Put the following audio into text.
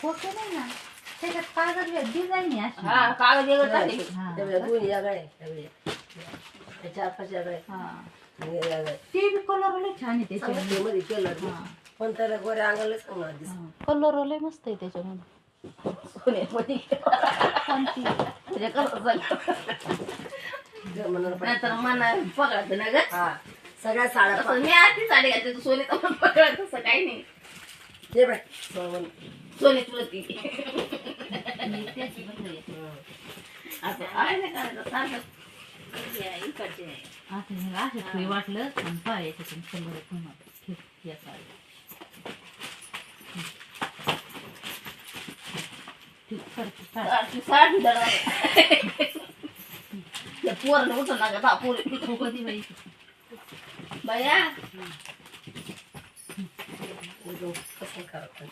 खोके नाही ना त्याच्यात कागद डिझाईन आहे अशी. हा कागद वेगळं टाकले. हा. त्यावेळेला दोन्ही जागा आहे त्यावेळेला 4-5 जागा आहे हा. आणि हे जागा आहे. ते बी कलर लय छान आहे त्याच्यामध्ये. चांगलं मध्ये केलं हा. पण त्याला गोऱ्या अंगाला चांगला दिसत कलर लय मस्त आहे त्याच्यामध्ये. सोन्यामध्ये. कोणती त्याच्या कसं झालं. म्हणून नाहीतर मला पकडायचं ना ग. हा सगळ्या साड्या तसं मी आधी साडी घातली तर सोने तर मला पकडायचं तसं काही नाही. हे बाय सोनं. सोने तुला ती मी तेच बघते. असं आहे नाही करायचं सारखं इकडचे आता हे असं काही वाटलं आणि पाय याच्यातून कलर पुन्हा ठीक या साडी ठीक करते साडी. साडी दडवा पोरं उठून लागत हा पोरी हो कधी बाई बाया कसं करावं